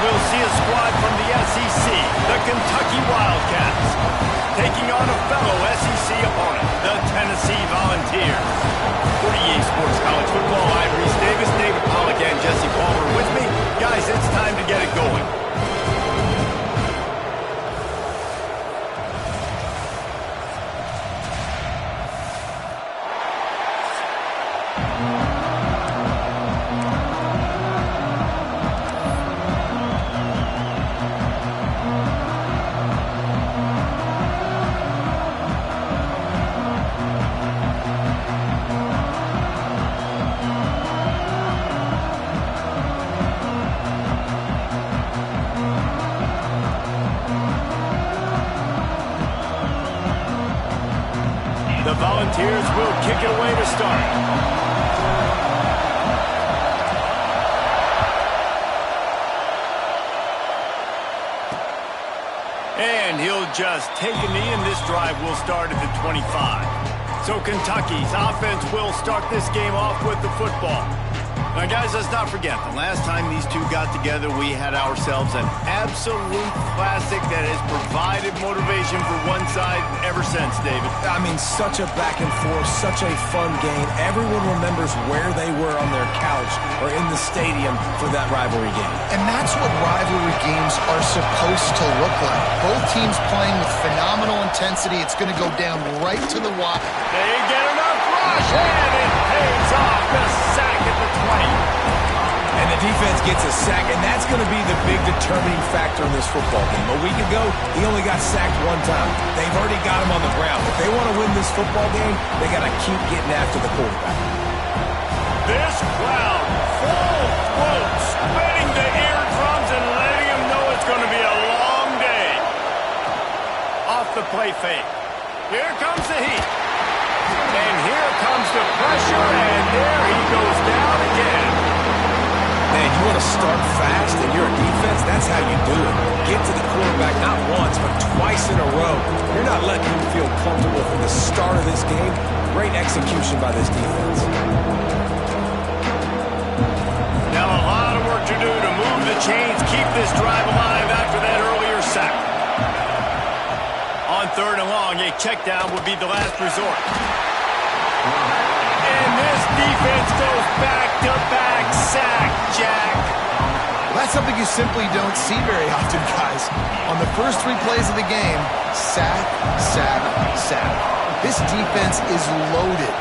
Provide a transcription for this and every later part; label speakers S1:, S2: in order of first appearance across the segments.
S1: we'll see a squad from the SEC, the Kentucky Wildcats, taking on a fellow SEC opponent, the Tennessee Volunteers. For EA Sports College Football, I'm Reese Davis, David Pollack, and Jesse Palmer with me. Guys, it's time to get it going. The Volunteers will kick it away to start. And he'll just take a knee, and this drive will start at the 25. So Kentucky's offense will start this game off with the football. Now, guys, let's not forget, the last time these two got together, we had ourselves an absolute classic that has provided motivation for one side ever since, David.
S2: I mean, such a back and forth, such a fun game. Everyone remembers where they were on their couch or in the stadium for that rivalry game.
S3: And that's what rivalry games are supposed to look like. Both teams playing with phenomenal intensity. It's going to go down right to the wire.
S1: They get enough rush, and it pays off. The sack at the 20.
S2: And the defense gets a sack, and that's going to be the big determining factor in this football game. A week ago, he only got sacked one time. They've already got him on the ground. If they want to win this football game, they got to keep getting after the quarterback.
S1: This crowd, full throat, spreading the eardrums and letting them know it's going to be a long day. Off the play fake. Here comes the heat. And here comes the pressure, and there he goes down again.
S2: Man, you want to start fast and you're a defense, that's how you do it. Get to the quarterback not once, but twice in a row. You're not letting him feel comfortable from the start of this game. Great execution by this defense.
S1: Now a lot of work to do to move the chains, keep this drive alive after that earlier sack. On 3rd and long, a check down would be the last resort. And this defense goes back-to-back sack, Jack.
S3: Well, that's something you simply don't see very often, guys. On the first 3 plays of the game, sack, sack, sack. This defense is loaded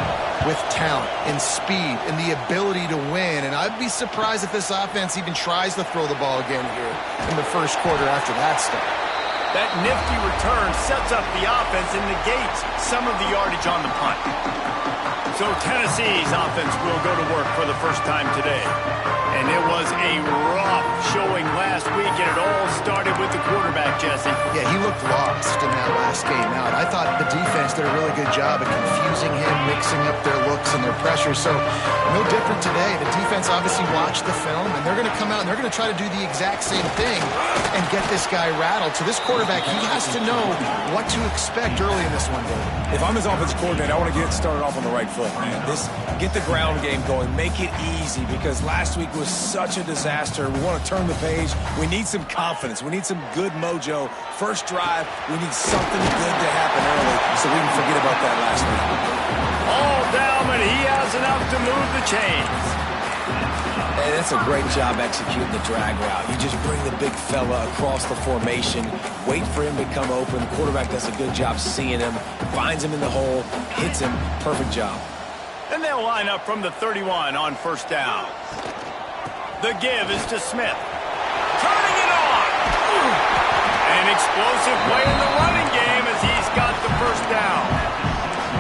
S3: with talent and speed and the ability to win. And I'd be surprised if this offense even tries to throw the ball again here in the first quarter after that start.
S1: That nifty return sets up the offense and negates some of the yardage on the punt. So Tennessee's offense will go to work for the first time today. And it was a rough showing last week, and it all started with the quarterback, Jesse.
S3: Yeah, he looked lost in that last game out. I thought the defense did a really good job of confusing him, mixing up their looks and their pressure. So no different today. The defense obviously watched the film, and they're going to come out and they're going to try to do the exact same thing and get this guy rattled. So this quarterback, he has to know what to expect early in this one, David.
S2: If I'm his offensive coordinator, I want to get started off on the right foot, man. Get the ground game going. Make it easy, because last week was such a disaster. We want to turn the page. We need some confidence. We need some good mojo. First drive, we need something good to happen early so we can forget about that last week.
S1: All down, and he has enough to move the chains.
S2: Hey, that's a great job executing the drag route. You just bring the big fella across the formation, wait for him to come open. The quarterback does a good job seeing him, finds him in the hole, hits him. Perfect job.
S1: And they'll line up from the 31 on first down. The give is to Smith. Turning it on. An explosive play in the running game as he's got the first down.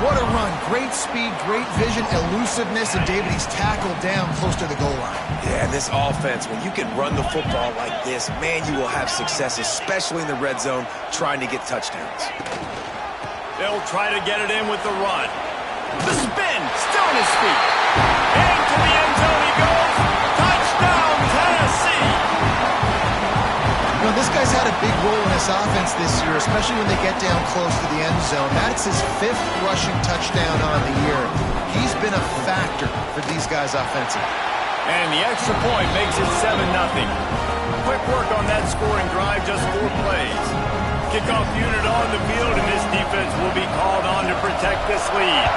S3: What a run. Great speed, great vision, elusiveness, and David, he's tackled down close to the goal line.
S2: Yeah, this offense, when you can run the football like this, man, you will have success, especially in the red zone, trying to get touchdowns.
S1: They'll try to get it in with the run. The spin, still on his feet. And to the end zone he goes. Touchdown, Tennessee.
S3: You know, this guy's had a big role in this offense this year, especially when they get down close to the end zone. That's his 5th rushing touchdown on the year. He's been a factor for these guys offensively.
S1: And the extra point makes it 7-0. Quick work on that scoring drive, just 4 plays. Kickoff unit on the field, and this defense will be called on to protect this lead.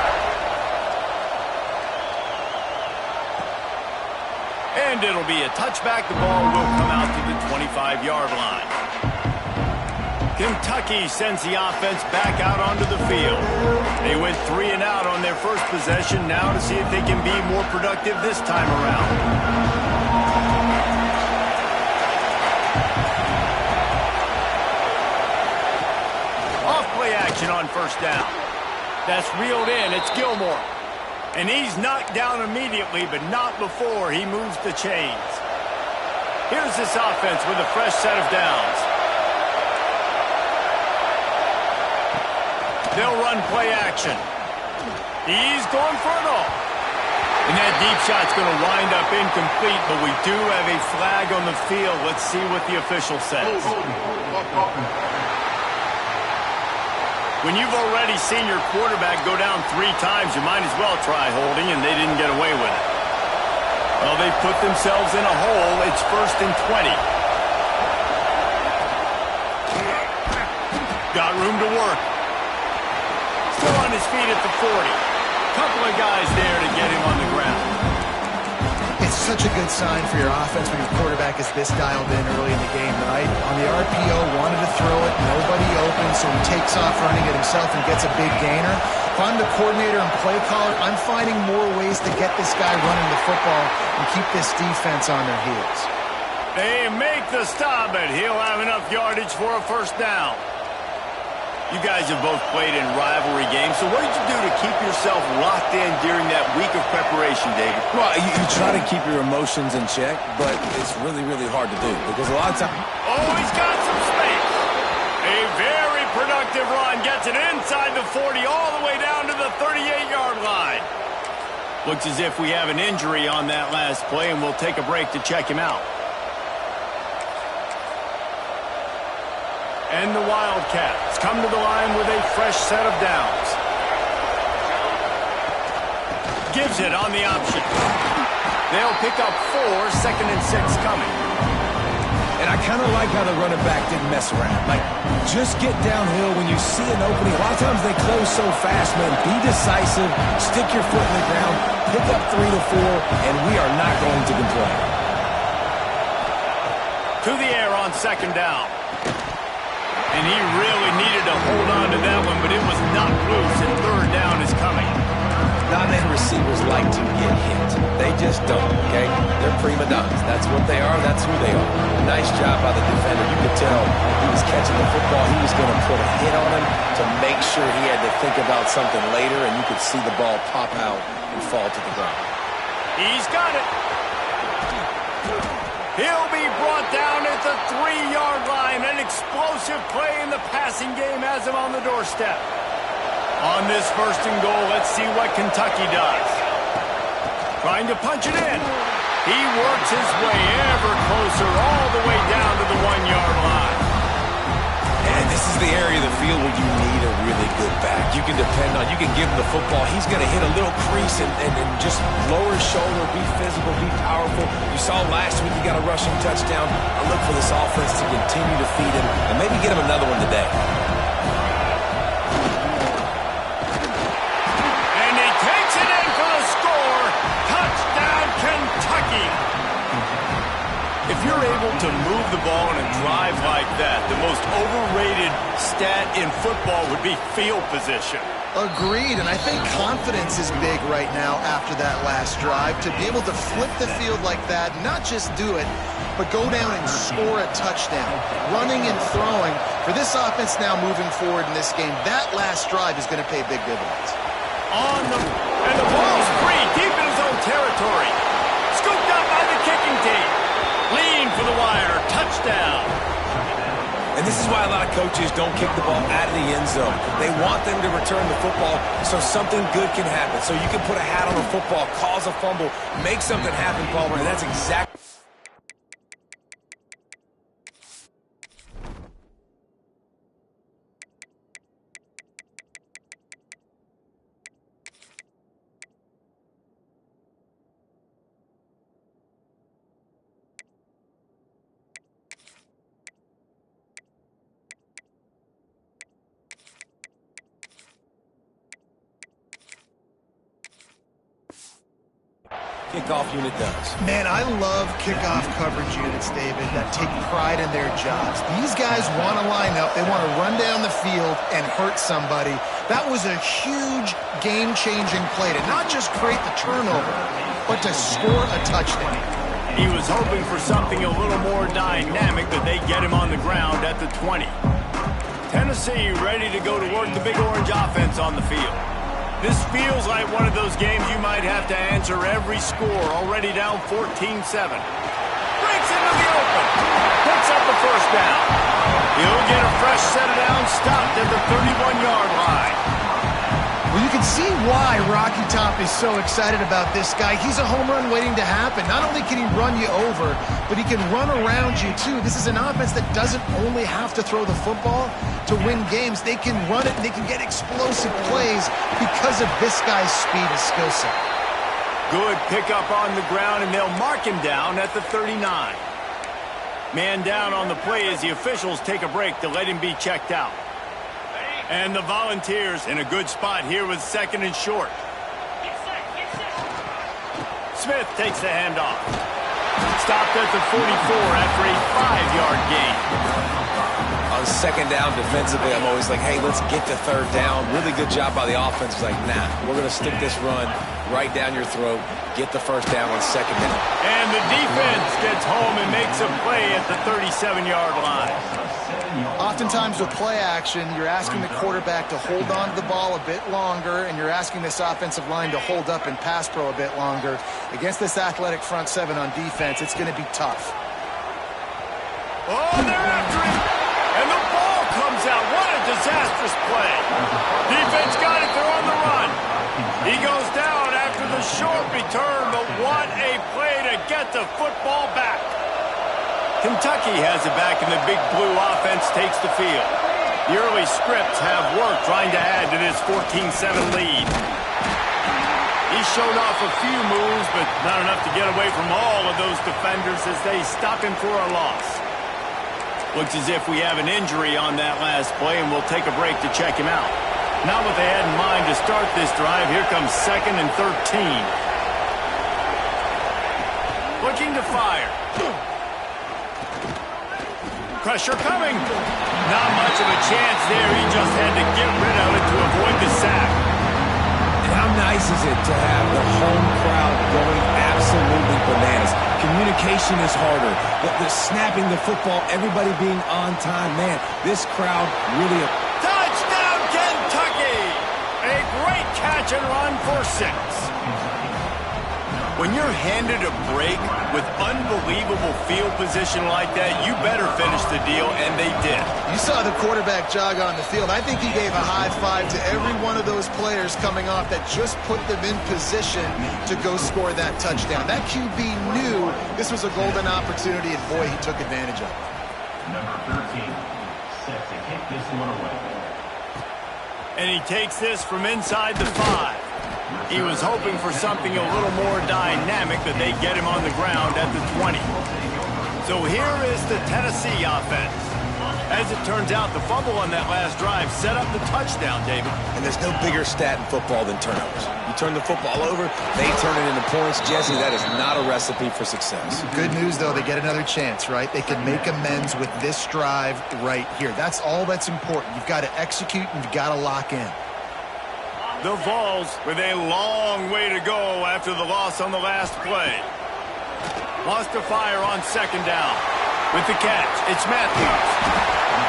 S1: And it'll be a touchback. The ball will come out to the 25-yard line. Kentucky sends the offense back out onto the field. They went 3 and out on their first possession. Now to see if they can be more productive this time around. Off play action on first down. That's reeled in. It's Gilmore. And he's knocked down immediately, but not before he moves the chains. Here's this offense with a fresh set of downs. They'll run play action. He's going for it all. And that deep shot's going to wind up incomplete, but we do have a flag on the field. Let's see what the official says. When you've already seen your quarterback go down 3 times, you might as well try holding, and they didn't get away with it. Well, they put themselves in a hole. It's 1st and 20. Got room to work. Still on his feet at the 40. Couple of guys there to get him on the ground.
S3: It's such a good sign for your offense when your quarterback is this dialed in early in the game, right? On the RPO, wanted to throw it, nobody open, so he takes off running it himself and gets a big gainer. If I'm the coordinator and play caller, I'm finding more ways to get this guy running the football and keep this defense on their heels.
S1: They make the stop, but he'll have enough yardage for a first down. You guys have both played in rivalry games, so what did you do to keep yourself locked in during that week of preparation, David?
S2: Well, you try to keep your emotions in check, but it's really, really hard to do because a lot of times...
S1: Oh, he's got some space. A very productive run gets it inside the 40 all the way down to the 38-yard line. Looks as if we have an injury on that last play, and we'll take a break to check him out. And the Wildcats come to the line with a fresh set of downs. Gives it on the option. They'll pick up 4, 2nd and 6 coming.
S2: And I kind of like how the running back didn't mess around. Like, just get downhill when you see an opening. A lot of times they close so fast, man. Be decisive, stick your foot in the ground, pick up 3 to 4, and we are not going to complain.
S1: To the air on 2nd down. And he really needed to hold on to that one, but it was knocked loose, and 3rd down is coming.
S2: Not-end receivers like to get hit. They just don't, okay? They're prima donnas. That's what they are. That's who they are. Nice job by the defender. You could tell he was catching the football. He was going to put a hit on him to make sure he had to think about something later, and you could see the ball pop out and fall to the ground.
S1: He's got it. He'll be brought down at the 3-yard line. An explosive play in the passing game has him on the doorstep. On this 1st and goal, let's see what Kentucky does. Trying to punch it in. He works his way ever closer all the way down to the 1-yard line.
S2: And this is the area of the field where you need a really good back. You can depend on, you can give him the football. He's going to hit a little crease and just lower his shoulder, be physical, be powerful. You saw last week he got a rushing touchdown. I look for this offense to continue to feed him and maybe get him another one today.
S1: And he takes it in for the score. Touchdown, Kentucky. If you're able to move the ball in a drive like that, the most overrated stat in football would be field position.
S3: Agreed, and I think confidence is big right now after that last drive. To be able to flip the field like that, not just do it, but go down and score a touchdown. Running and throwing. For this offense now moving forward in this game, that last drive is going to pay big dividends.
S1: And the ball's free, deep in his own territory. Scooped up by the kicking team. Lean for the wire. Touchdown.
S2: And this is why a lot of coaches don't kick the ball out of the end zone. They want them to return the football so something good can happen. So you can put a hat on a football, cause a fumble, make something happen, Palmer, and that's exactly... kickoff unit does.
S3: Man, I love kickoff coverage units, David, that take pride in their jobs. These guys want to line up. They want to run down the field and hurt somebody. That was a huge game-changing play to not just create the turnover, but to score a touchdown.
S1: He was hoping for something a little more dynamic, but they get him on the ground at the 20. Tennessee ready to go to work the Big Orange offense on the field. This feels like one of those games you might have to answer every score. Already down 14-7. Breaks into the open. Picks up the first down. He'll get a fresh set of downs stopped at the 31-yard line.
S3: Well, you can see why Rocky Top is so excited about this guy. He's a home run waiting to happen. Not only can he run you over, but he can run around you, too. This is an offense that doesn't only have to throw the football to win games. They can run it, and they can get explosive plays because of this guy's speed and skill set.
S1: Good pickup on the ground, and they'll mark him down at the 39. Man down on the play as the officials take a break to let him be checked out. And the Volunteers in a good spot here with second and short. Smith takes the handoff. Stopped at the 44 after a 5-yard gain.
S2: On second down defensively, I'm always like, hey, let's get to third down. Really good job by the offense. It's like, nah, we're going to stick this run right down your throat. Get the first down on second down.
S1: And the defense gets home and makes a play at the 37-yard line.
S3: Oftentimes with play action, you're asking the quarterback to hold on to the ball a bit longer, and you're asking this offensive line to hold up in pass pro a bit longer. Against this athletic front seven on defense, it's going to be tough.
S1: Oh, they're after him! And the ball comes out. What a disastrous play. Defense got it. They're on the run. He goes down after the short return, but what a play to get the football back. Kentucky has it back, and the Big Blue offense takes the field. The early scripts have worked trying to add to this 14-7 lead. He's shown off a few moves, but not enough to get away from all of those defenders as they stop him for a loss. Looks as if we have an injury on that last play, and we'll take a break to check him out. Not what they had in mind to start this drive. Here comes 2nd and 13. Looking to fire. Pressure coming. Not much of a chance there. He just had to get rid of it to avoid the sack.
S2: And how nice is it to have the home crowd going absolutely bananas? Communication is harder. The snapping the football, everybody being on time. Man, this crowd really...
S1: Touchdown, Kentucky! A great catch and run for 6. When you're handed a break with unbelievable field position like that, you better finish the deal, and they did.
S3: You saw the quarterback jog on the field. I think he gave a high five to every one of those players coming off that just put them in position to go score that touchdown. That QB knew this was a golden opportunity, and boy, he took advantage of it.
S4: Number 13, set to kick this one away.
S1: And he takes this from inside the 5. He was hoping for something a little more dynamic, but they get him on the ground at the 20. So here is the Tennessee offense. As it turns out, the fumble on that last drive set up the touchdown, David.
S2: And there's no bigger stat in football than turnovers. You turn the football over, they turn it into points. Jesse, that is not a recipe for success.
S3: Good news, though, they get another chance, right? They can make amends with this drive right here. That's all that's important. You've got to execute, and you've got to lock in.
S1: The Vols with a long way to go after the loss on the last play. Lost to fire on second down. With the catch, it's Matthews.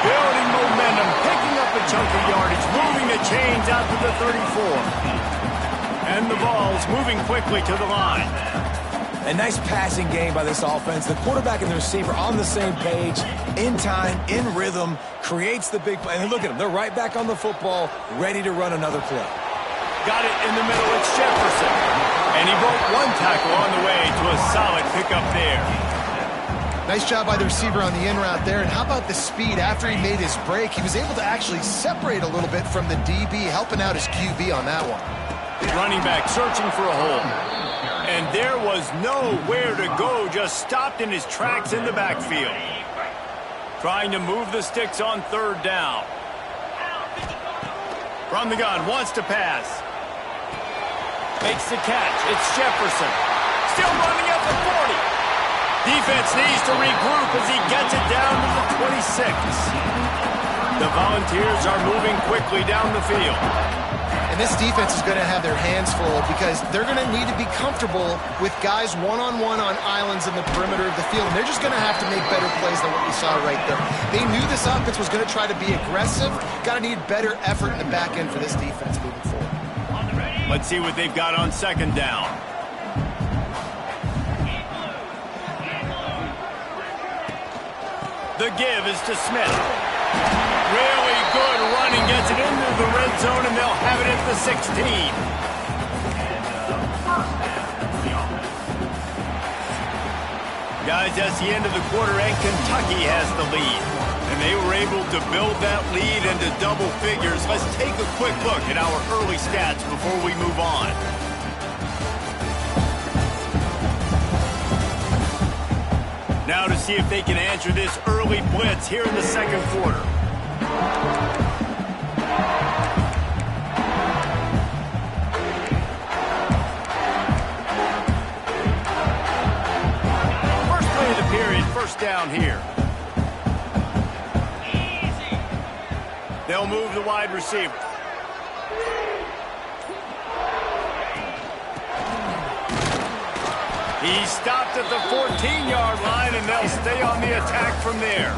S1: Building momentum, picking up a chunk of yardage, moving the chains out to the 34. And the Vols moving quickly to the line.
S2: A nice passing game by this offense. The quarterback and the receiver on the same page, in time, in rhythm, creates the big play. And look at them. They're right back on the football, ready to run another play.
S1: Got it in the middle. It's Jefferson. And he broke one tackle on the way to a solid pickup there.
S3: Nice job by the receiver on the in route there. And how about the speed? After he made his break, he was able to actually separate a little bit from the DB, helping out his QB on that one.
S1: Running back searching for a hole. And there was nowhere to go, just stopped in his tracks in the backfield. Trying to move the sticks on third down. From the gun, wants to pass. Makes the catch. It's Jefferson. Still running at the 40. Defense needs to regroup as he gets it down to the 26. The Volunteers are moving quickly down the field.
S3: And this defense is going to have their hands full because they're going to need to be comfortable with guys one-on-one on islands in the perimeter of the field. And they're just going to have to make better plays than what we saw right there. They knew this offense was going to try to be aggressive. Got to need better effort in the back end for this defense moving forward.
S1: Let's see what they've got on second down. The give is to Smith. Really good running, gets it into the red zone, and they'll have it at the 16. Guys, that's the end of the quarter, and Kentucky has the lead. And they were able to build that lead into double figures. Let's take a quick look at our early stats before we move on. Now to see if they can answer this early blitz here in the second quarter. First play of the period, first down here. They'll move the wide receiver. He stopped at the 14-yard line, and they'll stay on the attack from there.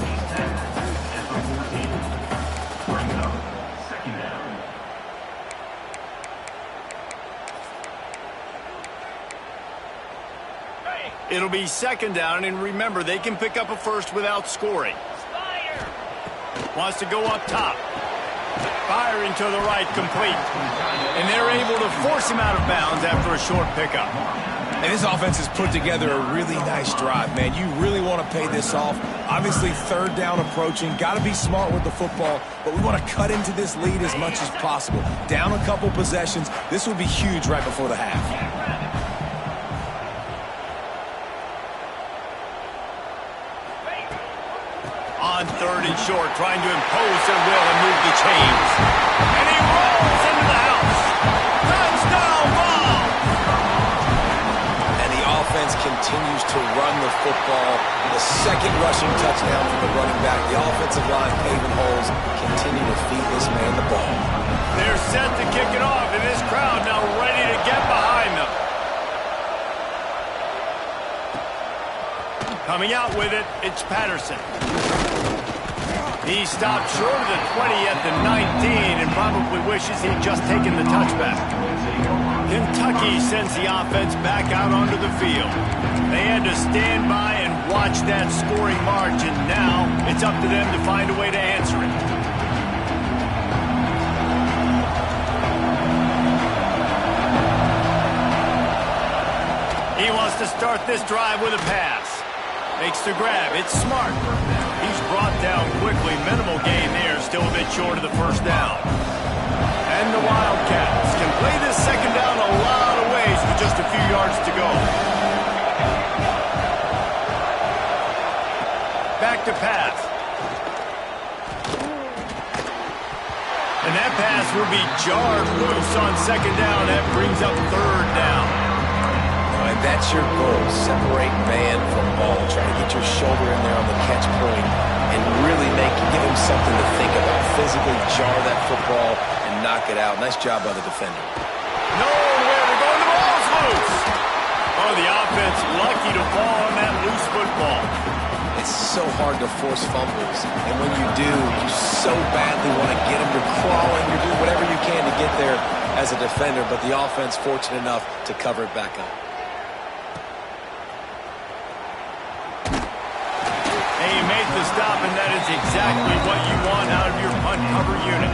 S1: It'll be second down, and remember, they can pick up a first without scoring. Wants to go up top. Firing to the right, complete. And they're able to force him out of bounds after a short pickup.
S2: And this offense has put together a really nice drive, man. You really want to pay this off. Obviously, third down approaching. Got to be smart with the football, but we want to cut into this lead as much as possible. Down a couple possessions. This would be huge right before the half.
S1: On third and short, trying to impose their will and move the chains. And he rolls into the house. Touchdown ball!
S2: And the offense continues to run the football. The second rushing touchdown from the running back. The offensive line paving holes. Continue to feed this man the ball.
S1: They're set to kick it off, and this crowd now ready to get behind them. Coming out with it, it's Patterson. He stopped short of the 20 at the 19 and probably wishes he'd just taken the touchback. Kentucky sends the offense back out onto the field. They had to stand by and watch that scoring margin. Now it's up to them to find a way to answer it. He wants to start this drive with a pass. Makes the grab. It's smart. He's brought down quickly. Minimal gain there. Still a bit short of the first down. And the Wildcats can play this second down a lot of ways with just a few yards to go. Back to pass. And that pass will be jarred loose on second down. That brings up third down.
S2: That's your goal. Separate man from ball. Try to get your shoulder in there on the catch point and really give him something to think about. Physically jar that football and knock it out. Nice job by the defender.
S1: Nowhere to go. The ball's loose. Oh, the offense lucky to fall on that loose football.
S2: It's so hard to force fumbles. And when you do, you so badly want to get them. You're crawling. You're doing whatever you can to get there as a defender. But the offense fortunate enough to cover it back up.
S1: And you make the stop, and that is exactly what you want out of your punt cover unit.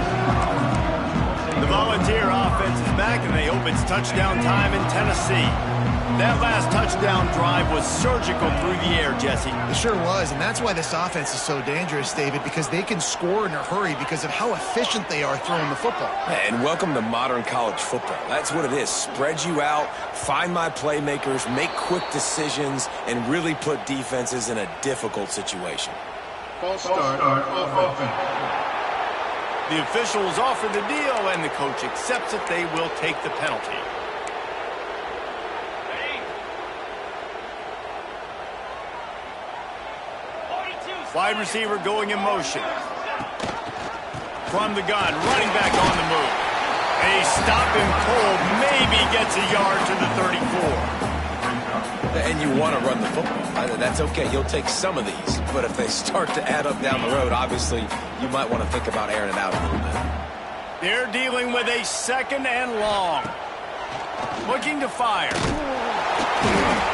S1: The Volunteer offense is back, and they hope it's touchdown time in Tennessee. That last touchdown drive was surgical through the air, Jesse.
S3: It sure was, and that's why this offense is so dangerous, David, because they can score in a hurry because of how efficient they are throwing the football.
S2: And welcome to modern college football. That's what it is. Spread you out, find my playmakers, make quick decisions, and really put defenses in a difficult situation.
S4: False start on offense.
S1: The officials offer the deal, and the coach accepts it. They will take the penalty. Wide receiver going in motion. From the gun, running back on the move. They stop him cold, maybe gets a yard to the 34.
S2: And you want to run the football. That's okay. You'll take some of these. But if they start to add up down the road, obviously, you might want to think about airing it out a little bit.
S1: They're dealing with a 2nd and long. Looking to fire.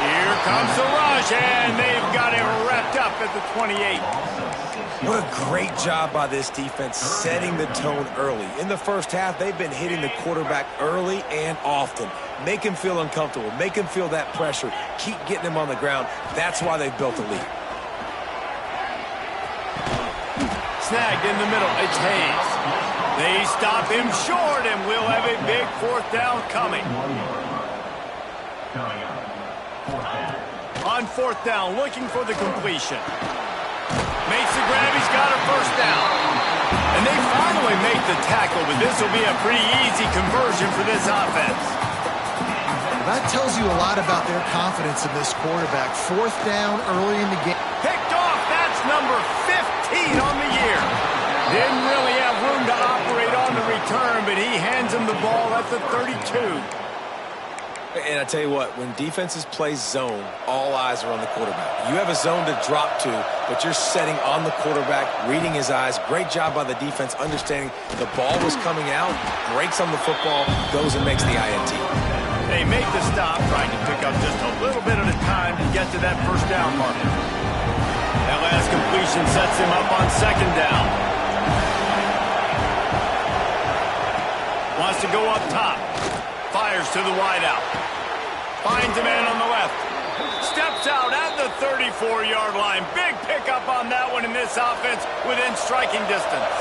S1: Here comes the rush, and they've got it wrapped up at the 28.
S2: What a great job by this defense setting the tone early. In the first half, they've been hitting the quarterback early and often. Make him feel uncomfortable. Make him feel that pressure. Keep getting him on the ground. That's why they've built a lead.
S1: Snagged in the middle. It's Hayes. They stop him short, and we'll have a big 4th down coming. On 4th down, looking for the completion. Makes the grab. He's got a 1st down. And they finally make the tackle, but this will be a pretty easy conversion for this offense.
S3: That tells you a lot about their confidence in this quarterback. 4th down early in the game.
S1: Picked off. That's number 15 on the year. Didn't really have room to operate on the return, but he hands him the ball at the 32.
S2: And I tell you what, when defenses play zone, all eyes are on the quarterback. You have a zone to drop to, but you're setting on the quarterback, reading his eyes. Great job by the defense, understanding the ball was coming out, breaks on the football, goes and makes the INT.
S1: They make the stop, trying to pick up just a little bit at a time to get to that 1st down mark. That last completion sets him up on 2nd down. Wants to go up top. Fires to the wideout. Finds a man on the left. Steps out at the 34-yard line. Big pickup on that one in this offense within striking distance.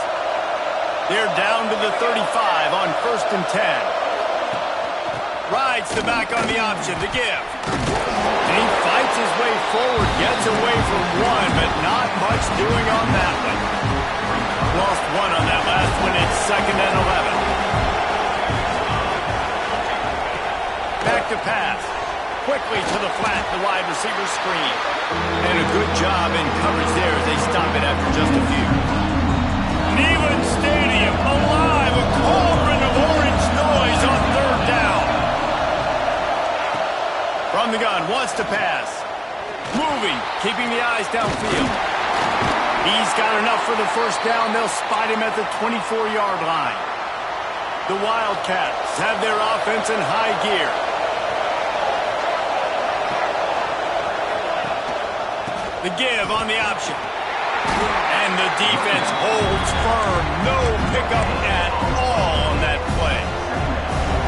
S1: They're down to the 35 on 1st and 10. Rides the back on the option to give. And he fights his way forward, gets away from one, but not much doing on that one. Lost one on that last one. It's 2nd and 11. Back to pass. Quickly to the flat, the wide receiver screen. And a good job in coverage there as they stop it after just a few. Neyland Stadium alive, a cauldron of orange noise on 3rd down. From the gun, wants to pass. Moving, keeping the eyes downfield. He's got enough for the 1st down. They'll spot him at the 24-yard line. The Wildcats have their offense in high gear. The give on the option. And the defense holds firm. No pickup at all on that play.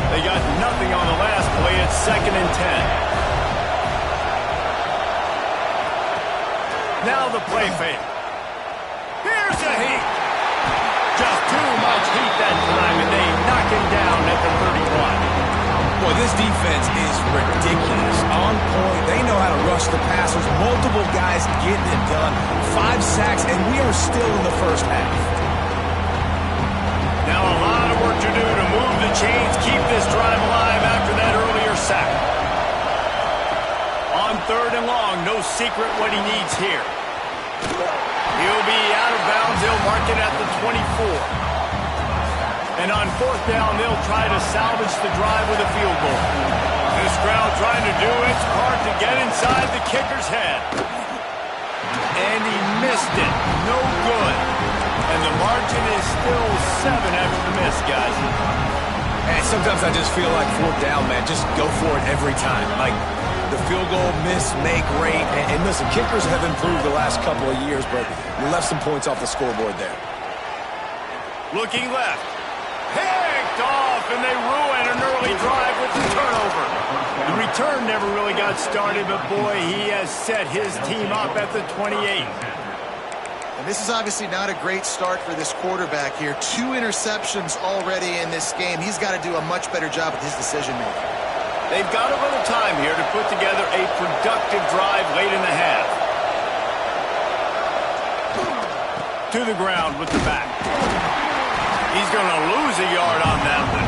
S1: They got nothing on the last play. It's 2nd and 10. Now the play fake. Here's a heat. Just too much heat that time, and they knock him down at the 31.
S2: Boy, this defense is ridiculous. On point. They know how to rush the passers. Multiple guys getting it done. 5 sacks, and we are still in the 1st half.
S1: Now a lot of work to do to move the chains, keep this drive alive after that earlier sack. On 3rd and long, no secret what he needs here. He'll be out of bounds. They'll mark it at the 24. And on 4th down, they'll try to salvage the drive with a field goal. This crowd trying to do its part to get inside the kicker's head. And he missed it. No good. And the margin is still 7 after the miss, guys.
S2: And sometimes I just feel like 4th down, man, just go for it every time. Like the field goal, miss, make, rate. And listen, kickers have improved the last couple of years, but we left some points off the scoreboard there.
S1: Looking left. Picked off, and they ruin an early drive with the turnover. The return never really got started, but boy, he has set his team up at the 28.
S3: And this is obviously not a great start for this quarterback here. 2 interceptions already in this game. He's got to do a much better job with his decision-making.
S1: They've got a little time here to put together a productive drive late in the half. To the ground with the back. He's going to lose a yard on that one.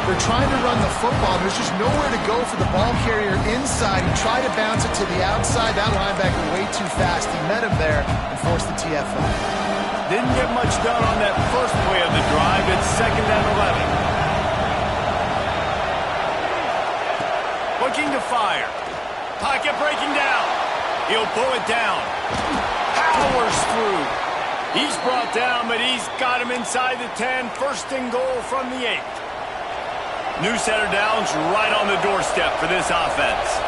S3: They're trying to run the football. There's just nowhere to go for the ball carrier inside. He tried to bounce it to the outside. That linebacker way too fast. He met him there. force the TFL.
S1: Didn't get much done on that first play of the drive. It's 2nd and 11. Looking to fire. Pocket breaking down. He'll pull it down. Powers through. He's brought down, but he's got him inside the 10. 1st and goal from the 8. New set of downs right on the doorstep for this offense.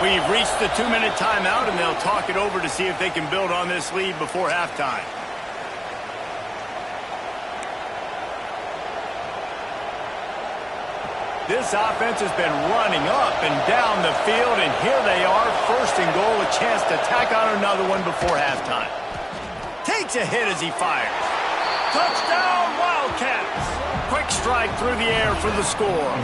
S1: We've reached the 2-minute timeout, and they'll talk it over to see if they can build on this lead before halftime. This offense has been running up and down the field, and here they are, 1st and goal, a chance to tack on another one before halftime. Takes a hit as he fires. Touchdown, Wildcats! Quick strike through the air for the score.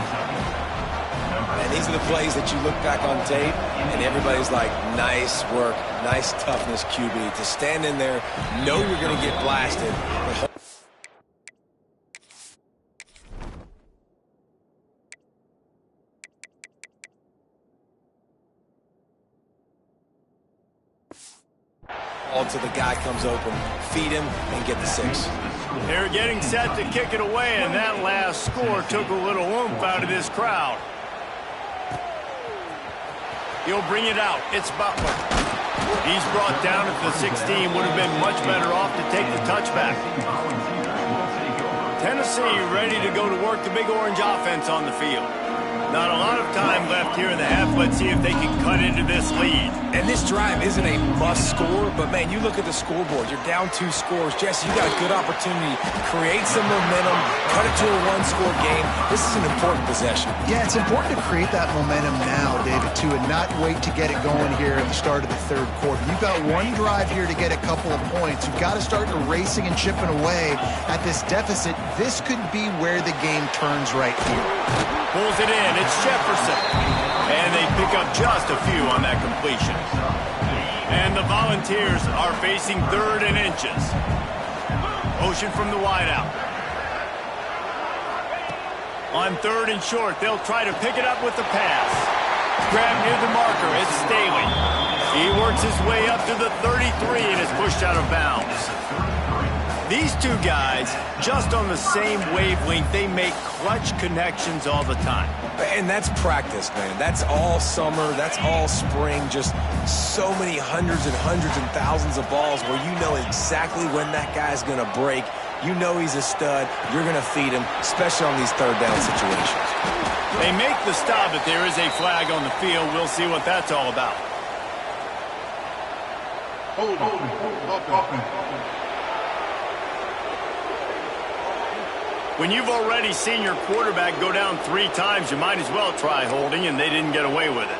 S2: And these are the plays that you look back on tape, and everybody's like, nice work, nice toughness, QB. To stand in there, know you're going to get blasted. Until the guy comes open, feed him, and get the 6.
S1: They're getting set to kick it away, and that last score took a little oomph out of this crowd. He'll bring it out. It's Butler. He's brought down at the 16. Would have been much better off to take the touchback. Tennessee ready to go to work the Big Orange offense on the field. Not a lot of time left here in the half. Let's see if they can cut into this lead.
S2: And this drive isn't a must score, but, man, you look at the scoreboard. You're down 2 scores. Jesse, you got a good opportunity to create some momentum, cut it to a 1-score game. This is an important possession.
S3: Yeah, it's important to create that momentum now, David, too, and not wait to get it going here at the start of the 3rd quarter. You've got one drive here to get a couple of points. You've got to start racing and chipping away at this deficit. This could be where the game turns right here.
S1: Pulls it in. It's Jefferson. And they pick up just a few on that completion. And the Volunteers are facing 3rd and inches. Motion from the wideout. On 3rd and short, they'll try to pick it up with the pass. Grab near the marker. It's Staley. He works his way up to the 33 and is pushed out of bounds. These two guys, just on the same wavelength, they make clutch connections all the time.
S2: And that's practice, man. That's all summer. That's all spring. Just so many hundreds and thousands of balls where you know exactly when that guy's going to break. You know he's a stud. You're going to feed him, especially on these 3rd down situations.
S1: They make the stop, but there is a flag on the field. We'll see what that's all about. When you've already seen your quarterback go down 3 times, you might as well try holding, and they didn't get away with it.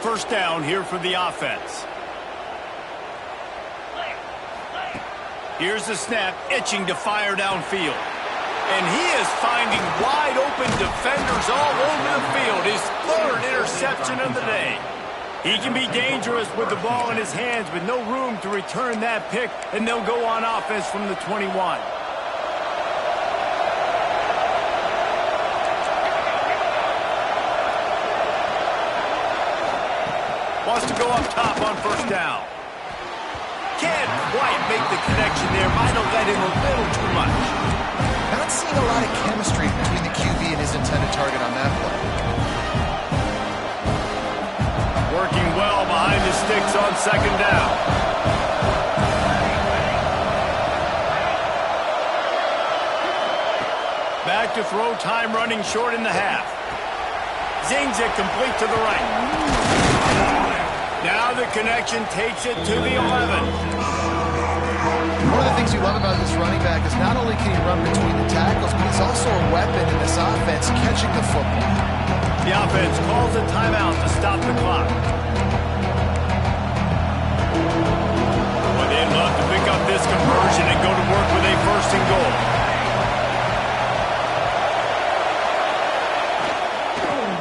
S1: 1st down here for the offense. Here's the snap, itching to fire downfield. And he is finding wide-open defenders all over the field. His 3rd interception of the day. He can be dangerous with the ball in his hands, but no room to return that pick, and they'll go on offense from the 21. Wants to go up top on 1st down. Can't quite make the connection there. Might have led him a little too much.
S3: Not seeing a lot of chemistry between the QB and his intended target on that play.
S1: Working well behind the sticks on 2nd down. Back to throw, time running short in the half. Zings it complete to the right. Now the connection takes it to the 11.
S3: One of the things you love about this running back is not only can he run between the tackles, but he's also a weapon in this offense catching the football.
S1: The offense calls a timeout to stop the clock. Well, they'd love to pick up this conversion and go to work with a 1st and goal.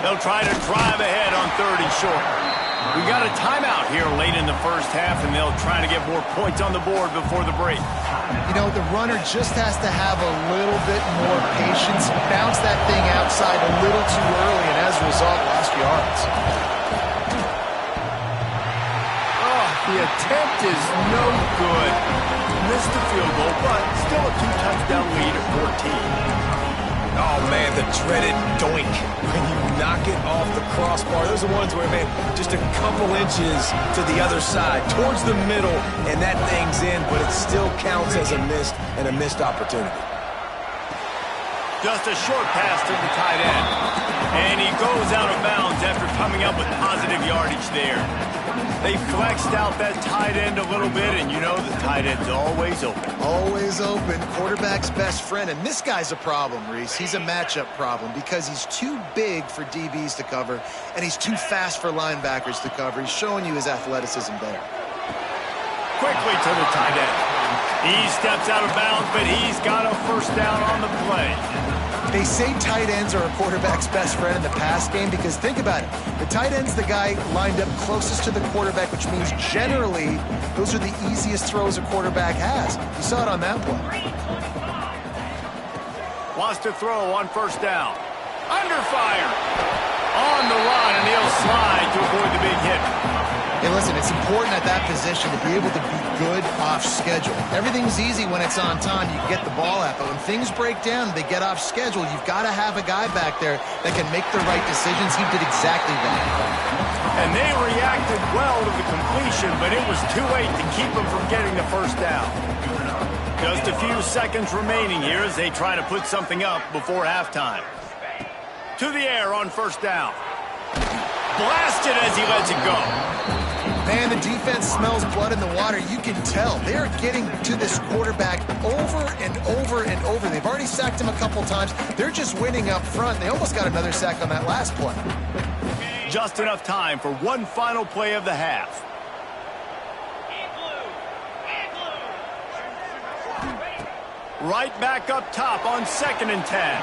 S1: They'll try to drive ahead on 3rd and short. We got a timeout here late in the 1st half, and they'll try to get more points on the board before the break.
S3: You know, the runner just has to have a little bit more patience, bounce that thing outside a little too early, and as a result, lost yards.
S1: attempt is no good. Missed the field goal, but still a 2-touchdown lead at 14.
S2: Oh, man, the dreaded doink. When you knock it off the crossbar, those are ones where, man, just a couple inches to the other side, towards the middle, and that thing's in, but it still counts as a missed opportunity.
S1: Just a short pass to the tight end. And he goes out of bounds after coming up with positive yardage there. They flexed out that tight end a little bit, and you know the tight end's always open.
S3: Always open. Quarterback's best friend. And this guy's a problem, Reese. He's a matchup problem because he's too big for DBs to cover, and he's too fast for linebackers to cover. He's showing you his athleticism there.
S1: Quickly to the tight end. He steps out of bounds, but he's got a first down on the play.
S3: They say tight ends are a quarterback's best friend in the pass game because think about it. The tight end's the guy lined up closest to the quarterback, which means generally those are the easiest throws a quarterback has. You saw it on that play.
S1: Wants to throw on first down. Under fire. On the run, and he'll slide to avoid the big hit.
S3: Hey, listen, it's important at that position to be able to be good off schedule. Everything's easy when it's on time. You get the ball out. But when things break down, they get off schedule, you've got to have a guy back there that can make the right decisions. He did exactly that.
S1: And they reacted well to the completion, but it was too late to keep him from getting the first down. Just a few seconds remaining here as they try to put something up before halftime. To the air on first down. Blasted as he lets it go.
S3: Man, the defense smells blood in the water. You can tell. They are getting to this quarterback over and over and over. They've already sacked him a couple times. They're just winning up front. They almost got another sack on that last play.
S1: Just enough time for one final play of the half. Right back up top on 2nd and 10.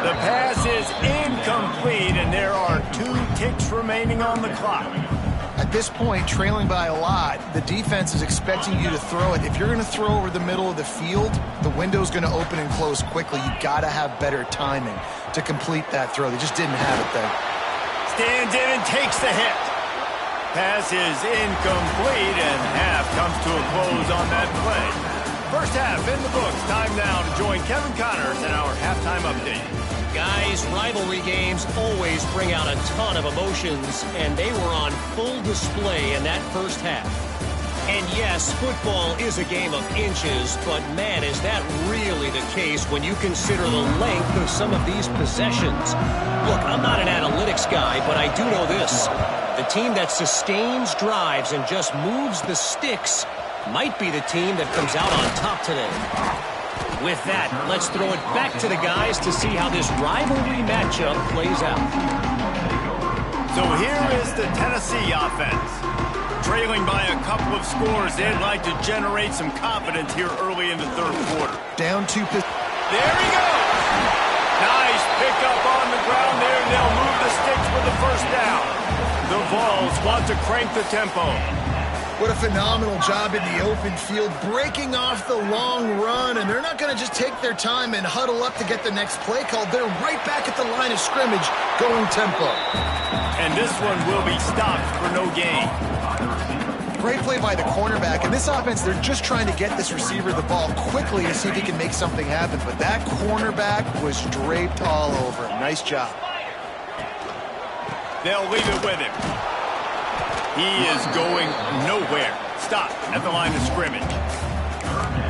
S1: The pass is incomplete, and there are 2 ticks remaining on the clock.
S3: At this point, trailing by a lot, the defense is expecting you to throw it. If you're going to throw over the middle of the field, the window's going to open and close quickly. You got to have better timing to complete that throw. They just didn't have it there.
S1: Stands in and takes the hit. Pass is incomplete, and half comes to a close on that play. First half in the books. Time now to join Kevin Connors in our halftime update.
S5: Guys, rivalry games always bring out a ton of emotions, and they were on full display in that first half. And yes, football is a game of inches, but man, is that really the case when you consider the length of some of these possessions. Look, I'm not an analytics guy, but I do know this. The team that sustains drives and just moves the sticks might be the team that comes out on top today. With that, let's throw it back to the guys to see how this rivalry matchup plays out.
S1: So here is the Tennessee offense. Trailing by a couple of scores, they'd like to generate some confidence here early in the third quarter.
S3: Down 2.
S1: There he goes! Nice pickup on the ground there, and they'll move the sticks for the first down. The Vols want to crank the tempo.
S3: What a phenomenal job in the open field, breaking off the long run, and they're not going to just take their time and huddle up to get the next play called. They're right back at the line of scrimmage, going tempo.
S1: And this one will be stopped for no gain.
S3: Great play by the cornerback. In this offense, they're just trying to get this receiver the ball quickly to see if he can make something happen, but that cornerback was draped all over him. Nice job.
S1: They'll leave it with him. He is going nowhere. Stop at the line of scrimmage.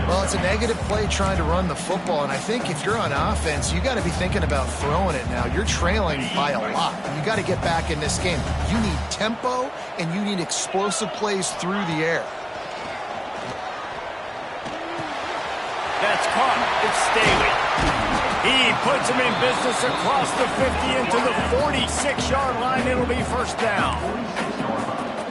S3: Well, it's a negative play trying to run the football, and I think if you're on offense, you got to be thinking about throwing it now. You're trailing by a lot. You got to get back in this game. You need tempo, and you need explosive plays through the air.
S1: That's caught. It's Staley. He puts him in business across the 50 into the 46-yard line. It'll be first down.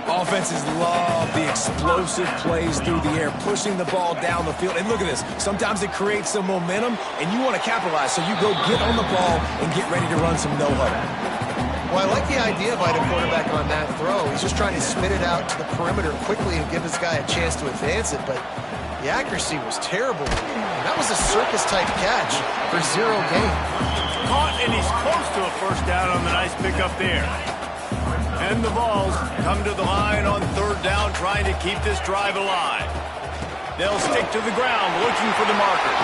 S2: Offenses love the explosive plays through the air, pushing the ball down the field. And look at this. Sometimes it creates some momentum, and you want to capitalize. So you go get on the ball and get ready to run some no-huddle.
S3: Well, I like the idea by the quarterback on that throw. He's just trying to spit it out to the perimeter quickly and give this guy a chance to advance it. But the accuracy was terrible. That was a circus-type catch for 0 gain.
S1: Caught, and he's close to a first down on the nice pickup there. And the Vols come to the line on third down, trying to keep this drive alive. They'll stick to the ground, looking for the marker.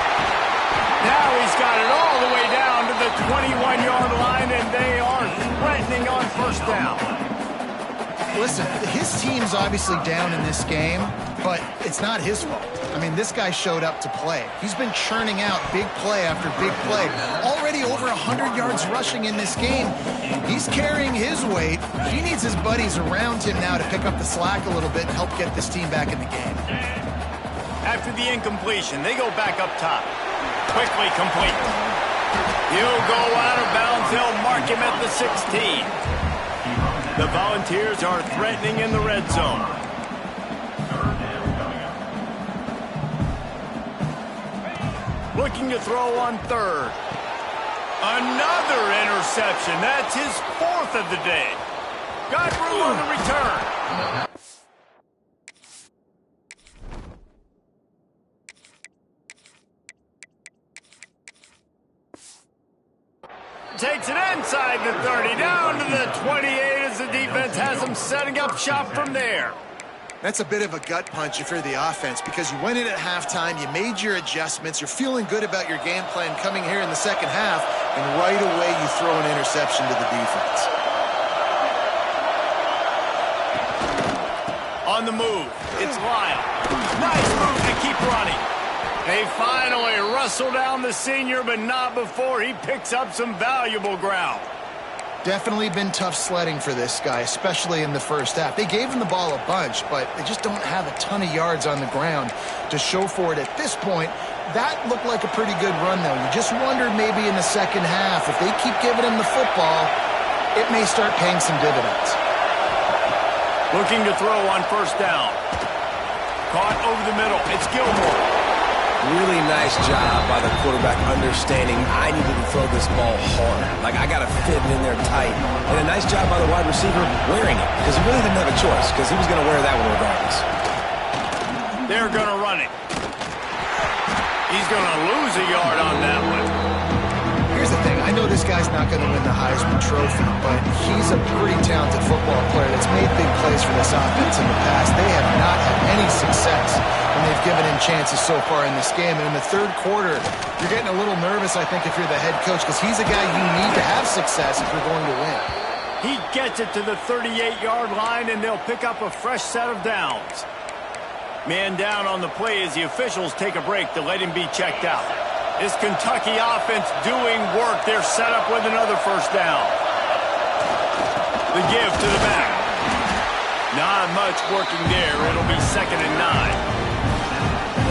S1: Now he's got it all the way down to the 21-yard line, and they are threatening on first down.
S3: Listen, his team's obviously down in this game, but it's not his fault. I mean, this guy showed up to play. He's been churning out big play after big play. Already over 100 yards rushing in this game. He's carrying his weight. He needs his buddies around him now to pick up the slack a little bit and help get this team back in the game.
S1: After the incompletion, they go back up top. Quickly complete. He'll go out of bounds. They'll mark him at the 16. The Volunteers are threatening in the red zone. Looking to throw on third. Another interception. That's his fourth of the day. Got room on the return. Takes it inside the 30, down to the 28 as the defense has them setting up shop from there.
S3: That's a bit of a gut punch if you're the offense, because you went in at halftime, you made your adjustments, you're feeling good about your game plan coming here in the second half, and right away you throw an interception to the defense.
S1: On the move, it's Lyle. Nice move to keep running. They finally wrestle down the senior, but not before he picks up some valuable ground.
S3: Definitely been tough sledding for this guy, especially in the first half. They gave him the ball a bunch, but they just don't have a ton of yards on the ground to show for it at this point. That looked like a pretty good run, though. You just wondered maybe in the second half, if they keep giving him the football, it may start paying some dividends.
S1: Looking to throw on first down. Caught over the middle. It's Gilmore.
S2: Really nice job by the quarterback understanding I needed to throw this ball hard. Like, I got to fit it in there tight. And a nice job by the wide receiver wearing it, because he really didn't have a choice, because he was going to wear that one regardless.
S1: They're going to run it. He's going to lose a yard on that one.
S3: Here's the thing. I know this guy's not going to win the Heisman Trophy, but he's a pretty talented football player that's made big plays for this offense in the past. They have not had any success when they've given him chances so far in this game. And in the third quarter, you're getting a little nervous, I think, if you're the head coach, because he's a guy you need to have success if you're going to win.
S1: He gets it to the 38-yard line, and they'll pick up a fresh set of downs. Man down on the play as the officials take a break to let him be checked out. This Kentucky offense doing work. They're set up with another first down. The give to the back. Not much working there. It'll be 2nd and 9.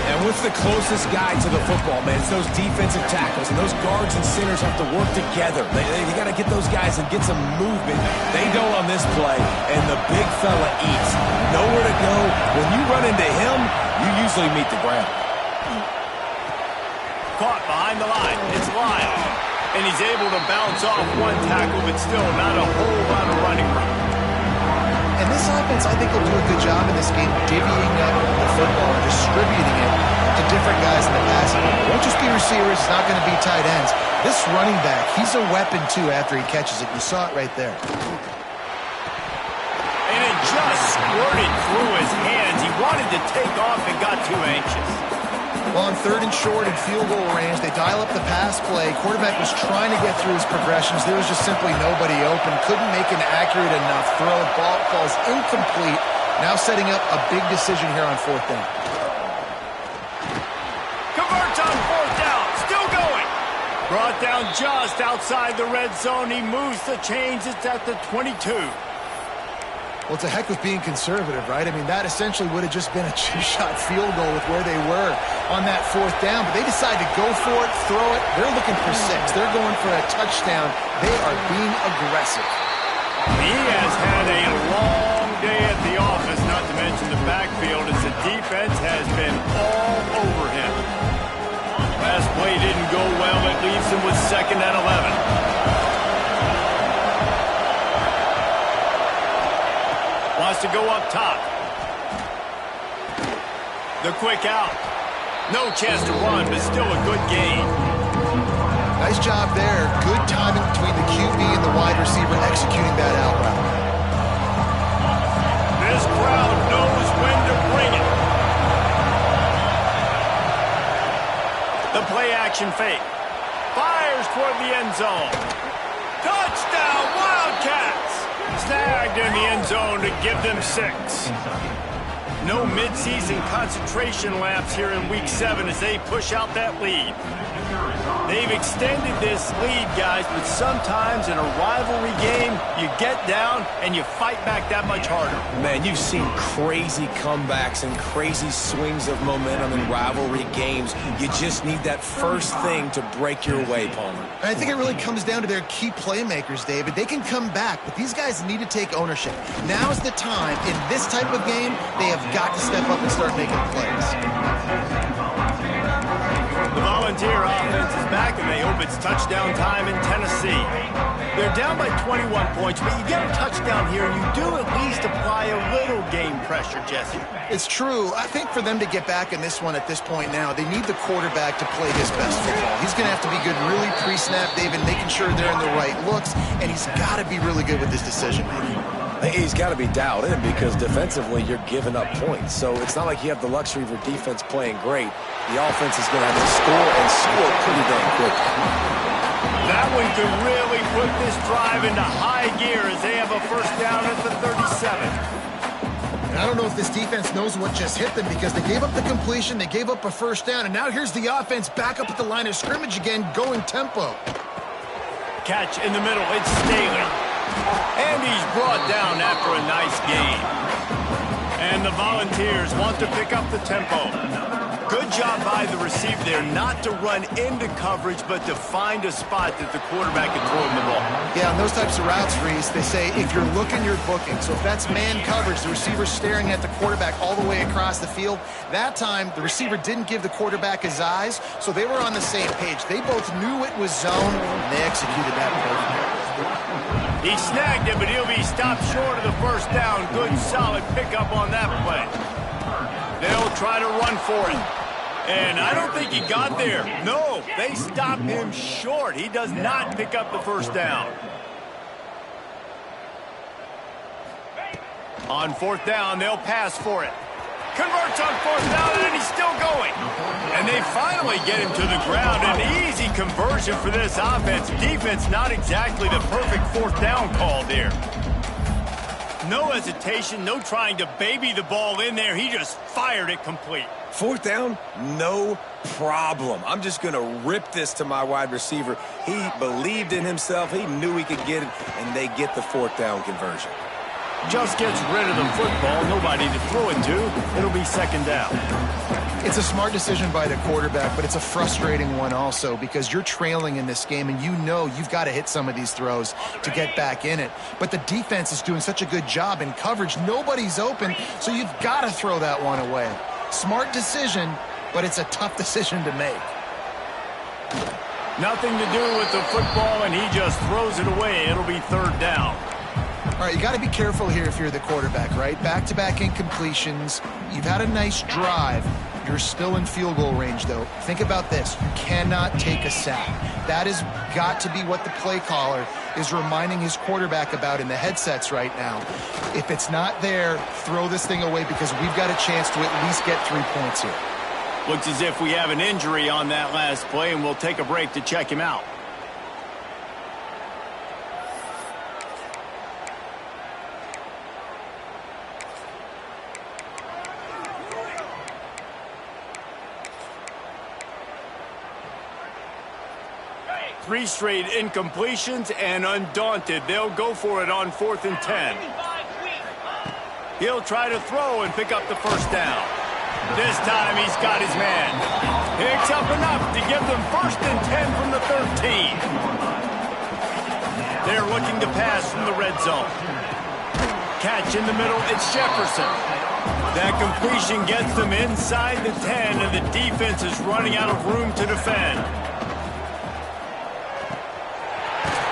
S2: And what's the closest guy to the football, man? It's those defensive tackles, and those guards and centers have to work together. They got to get those guys and get some movement. They don't on this play, and the big fella eats. Nowhere to go. When you run into him, you usually meet the ground.
S1: Caught behind the line. It's Lyle. And he's able to bounce off one tackle, but still not a whole lot of running room.
S3: And this offense, I think, will do a good job in this game divvying up the football and distributing it to different guys in the passing game. It won't just be receivers. It's not going to be tight ends. This running back, he's a weapon, too, after he catches it. You saw it right there.
S1: And it just squirted through his hands. He wanted to take off and got too anxious.
S3: Well, on 3rd and short and field goal range, they dial up the pass play. Quarterback was trying to get through his progressions. There was just simply nobody open. Couldn't make an accurate enough throw. Ball falls incomplete. Now setting up a big decision here on 4th down.
S1: Converts on 4th down. Still going. Brought down just outside the red zone. He moves the chains. It's at the 22.
S3: Well, it's a heck of being conservative, right? I mean, that essentially would have just been a two-shot field goal with where they were on that 4th down. But they decide to go for it, throw it. They're looking for 6. They're going for a touchdown. They are being aggressive.
S1: He has had a long day at the office, not to mention the backfield, as the defense has been all over him. Last play didn't go well. It leaves him with 2nd and 11. Wants to go up top. The quick out. No chance to run, but still a good gain.
S3: Nice job there. Good timing between the QB and the wide receiver executing that out route.
S1: play action fake. Fires toward the end zone. Touchdown, Wildcats! Snagged in the end zone to give them 6. No midseason concentration laps here in Week 7 as they push out that lead. They've extended this lead, guys, but sometimes in a rivalry game, you get down and you fight back that much harder.
S2: Man, you've seen crazy comebacks and crazy swings of momentum in rivalry games. You just need that first thing to break your way, Palmer.
S3: I think it really comes down to their key playmakers, David. They can come back, but these guys need to take ownership. Now's the time. In this type of game, they have got to step up and start making plays.
S1: The Volunteer offense is back, and they hope it's touchdown time in Tennessee. They're down by 21 points, but you get a touchdown here, and you do at least apply a little game pressure, Jesse.
S3: It's true. I think for them to get back in this one at this point now, they need the quarterback to play his best football. He's going to have to be good really pre-snap, David, making sure they're in the right looks, and he's got to be really good with his decision-making.
S2: He's got to be dialed in because defensively you're giving up points. So it's not like you have the luxury of your defense playing great. The offense is going to have to score and score pretty dang quick.
S1: That one could really put this drive into high gear as they have a first down at the 37.
S3: And I don't know if this defense knows what just hit them because they gave up the completion, they gave up a first down, and now here's the offense back up at the line of scrimmage again, going tempo.
S1: Catch in the middle, it's Staley. And he's brought down after a nice gain. And the Volunteers want to pick up the tempo. Good job by the receiver there not to run into coverage, but to find a spot that the quarterback can throw him the ball.
S3: Yeah, on those types of routes, Reese, they say if you're looking, you're booking. So if that's man coverage, the receiver's staring at the quarterback all the way across the field. That time, the receiver didn't give the quarterback his eyes, so they were on the same page. They both knew it was zone, and they executed that perfectly.
S1: He snagged it, but he'll be stopped short of the first down. Good, solid pickup on that play. They'll try to run for it. And I don't think he got there. No, they stop him short. He does not pick up the first down. On fourth down, they'll pass for it. Converts on fourth down, and he's still going. And they finally get him to the ground. An easy conversion for this offense. Defense, not exactly the perfect fourth down call there. No hesitation, no trying to baby the ball in there. He just fired it complete.
S2: Fourth down, no problem. I'm just going to rip this to my wide receiver. He believed in himself. He knew he could get it, and they get the fourth down conversion.
S1: Just gets rid of the football. Nobody to throw it to. It'll be second down.
S3: It's a smart decision by the quarterback, but it's a frustrating one also because you're trailing in this game and you know you've got to hit some of these throws to get back in it. But the defense is doing such a good job in coverage. Nobody's open, so you've got to throw that one away. Smart decision, but it's a tough decision to make.
S1: Nothing to do with the football, and he just throws it away. It'll be third down.
S3: All right, you got to be careful here if you're the quarterback, right? Back-to-back incompletions. You've had a nice drive. You're still in field goal range, though. Think about this. You cannot take a sack. That has got to be what the play caller is reminding his quarterback about in the headsets right now. If it's not there, throw this thing away because we've got a chance to at least get 3 points here.
S1: Looks as if we have an injury on that last play, and we'll take a break to check him out. Three straight incompletions, and undaunted, they'll go for it on 4th and 10. He'll try to throw and pick up the first down. This time he's got his man. Picks up enough to give them 1st and 10 from the 13. They're looking to pass from the red zone. Catch in the middle, it's Jefferson. That completion gets them inside the 10, and the defense is running out of room to defend.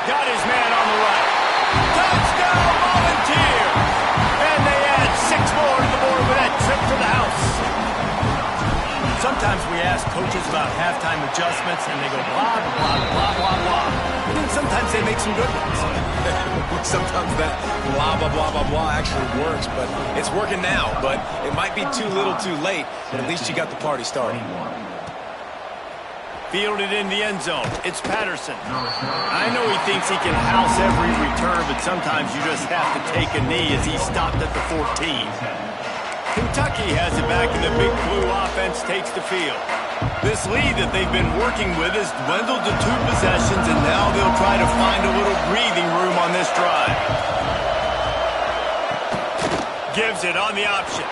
S1: Got his man on the right. Touchdown, Volunteer! And they add 6 more to the board with that trip to the house. Sometimes we ask coaches about halftime adjustments, and they go blah, blah, blah, blah, blah. And then sometimes they make some good ones.
S2: Sometimes that blah, blah, blah, blah, blah actually works, but it's working now. But it might be too little too late, but at least you got the party started.
S1: fielded in the end zone. It's Patterson. I know he thinks he can house every return, but sometimes you just have to take a knee as he stopped at the 14. Kentucky has it back, and the Big Blue offense takes the field. This lead that they've been working with has dwindled to 2 possessions, and now they'll try to find a little breathing room on this drive. Gives it on the option.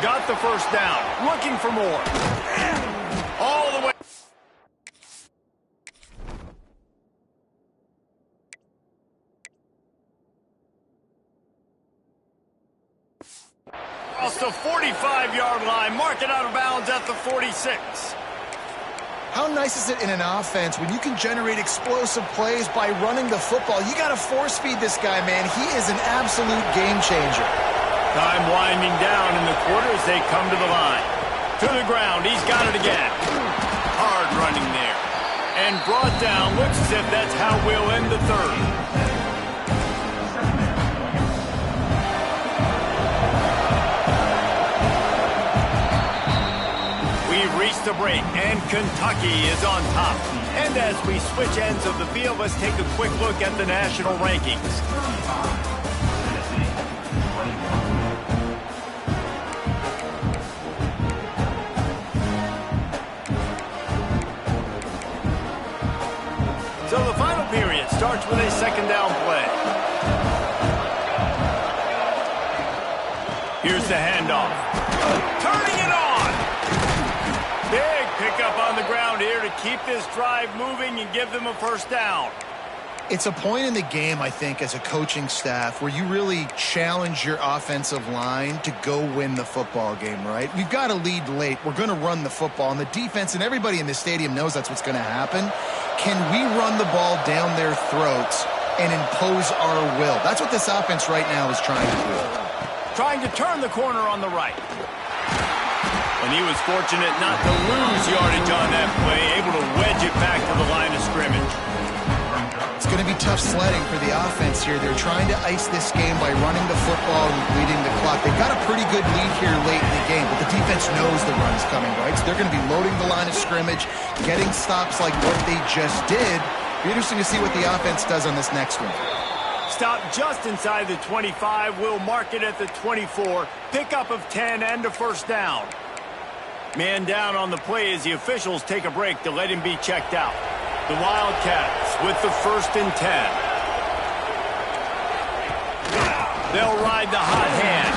S1: Got the first down. Looking for more. All the way. Across the 45-yard line. Mark it out of bounds at the 46.
S3: How nice is it in an offense when you can generate explosive plays by running the football? You got to force feed this guy, man. He is an absolute game changer.
S1: Time winding down in the quarter as they come to the line. To the ground. He's got it again. Hard running there. And brought down. Looks as if that's how we'll end the third. Reached the break, and Kentucky is on top. And as we switch ends of the field, let's take a quick look at the national rankings. So the final period starts with a second down play. Here's the handoff. Turning it on. Big pickup on the ground here to keep this drive moving and give them a first down.
S3: It's a point in the game, I think, as a coaching staff where you really challenge your offensive line to go win the football game, right? We've got to lead late. We're going to run the football. And the defense and everybody in the stadium knows that's what's going to happen. Can we run the ball down their throats and impose our will? That's what this offense right now is trying to do.
S1: Trying to turn the corner on the right. And he was fortunate not to lose yardage on that play, able to wedge it back to the line of scrimmage.
S3: It's going to be tough sledding for the offense here. They're trying to ice this game by running the football and bleeding the clock. They've got a pretty good lead here late in the game, but the defense knows the run's coming, right? So they're going to be loading the line of scrimmage, getting stops like what they just did. Be interesting to see what the offense does on this next one.
S1: Stop just inside the 25. We'll mark it at the 24. Pickup of 10 and a first down. Man down on the play as the officials take a break to let him be checked out. The Wildcats with the 1st and 10. They'll ride the hot hand.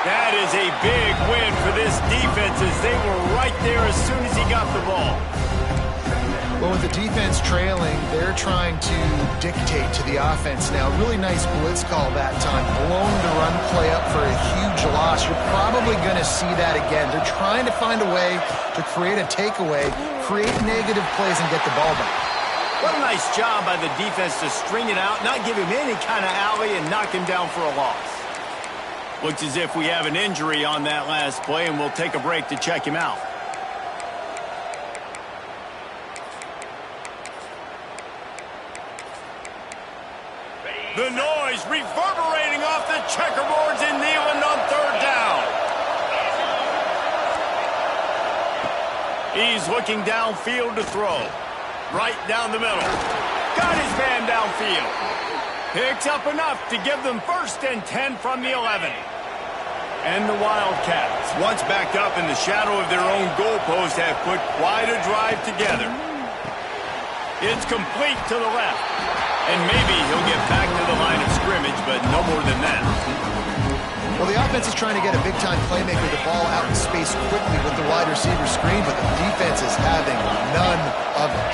S1: That is a big win for this defense as they were right there as soon as he got the ball.
S3: Well, with the defense trailing, they're trying to dictate to the offense now. Really nice blitz call that time. Blowing the run play up for a huge loss. You're probably going to see that again. They're trying to find a way to create a takeaway, create negative plays, and get the ball back.
S1: What a nice job by the defense to string it out, not give him any kind of alley, and knock him down for a loss. Looks as if we have an injury on that last play, and we'll take a break to check him out. The noise reverberating off the checkerboards in Neyland on 3rd down. He's looking downfield to throw. Right down the middle. Got his man downfield. Picks up enough to give them 1st and 10 from the 11. And the Wildcats, once backed up in the shadow of their own goalpost, have put quite a drive together. It's complete to the left. And maybe he'll get back to the line of scrimmage, but no more than that.
S3: Well, the offense is trying to get a big-time playmaker the ball out in space quickly with the wide receiver screen, but the defense is having none of it.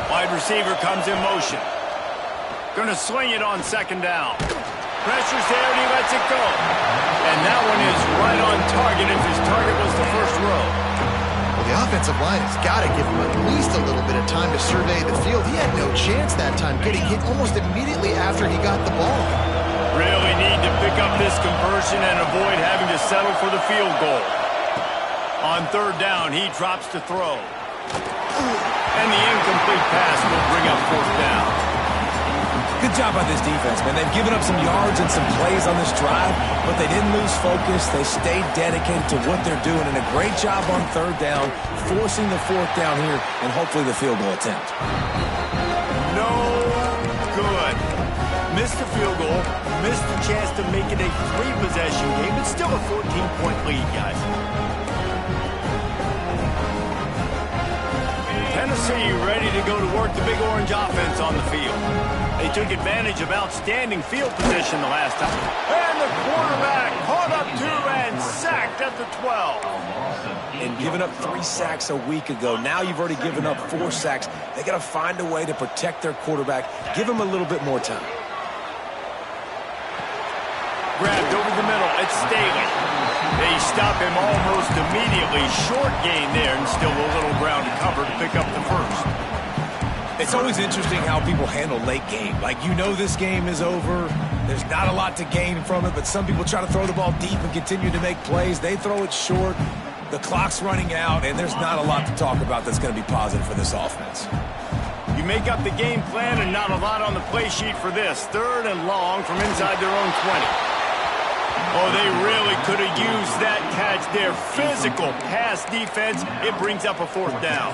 S1: Wide receiver comes in motion. Going to swing it on 2nd down. Pressure's there, and he lets it go. And that one is right on target if his target was the first row.
S3: The offensive line has got to give him at least a little bit of time to survey the field. He had no chance that time, getting hit almost immediately after he got the ball.
S1: Really need to pick up this conversion and avoid having to settle for the field goal. On 3rd down, he drops to throw. And the incomplete pass will bring up 4th down.
S2: Good job by this defense, man. They've given up some yards and some plays on this drive, but they didn't lose focus. They stayed dedicated to what they're doing, and a great job on third down, forcing the fourth down here, and hopefully the field goal attempt.
S1: No good. Missed the field goal, missed the chance to make it a 3-possession game. It's still a 14-point lead, guys. Tennessee ready to go to work the Big Orange offense on the field. They took advantage of outstanding field position the last time. And the quarterback caught up 2 and sacked at the 12.
S2: And giving up 3 sacks a week ago. Now you've already given up 4 sacks. They got to find a way to protect their quarterback. Give him a little bit more time.
S1: Grabbed over the middle. It's Staley. They stop him almost immediately. Short gain there, and still a little ground to cover to pick up the first.
S2: It's always interesting how people handle late game. Like, you know this game is over. There's not a lot to gain from it, but some people try to throw the ball deep and continue to make plays. They throw it short. The clock's running out, and there's not a lot to talk about that's going to be positive for this offense.
S1: You make up the game plan and not a lot on the play sheet for this. 3rd and long from inside their own 20. Oh, they really could have used that catch there. Physical pass defense. It brings up a 4th down.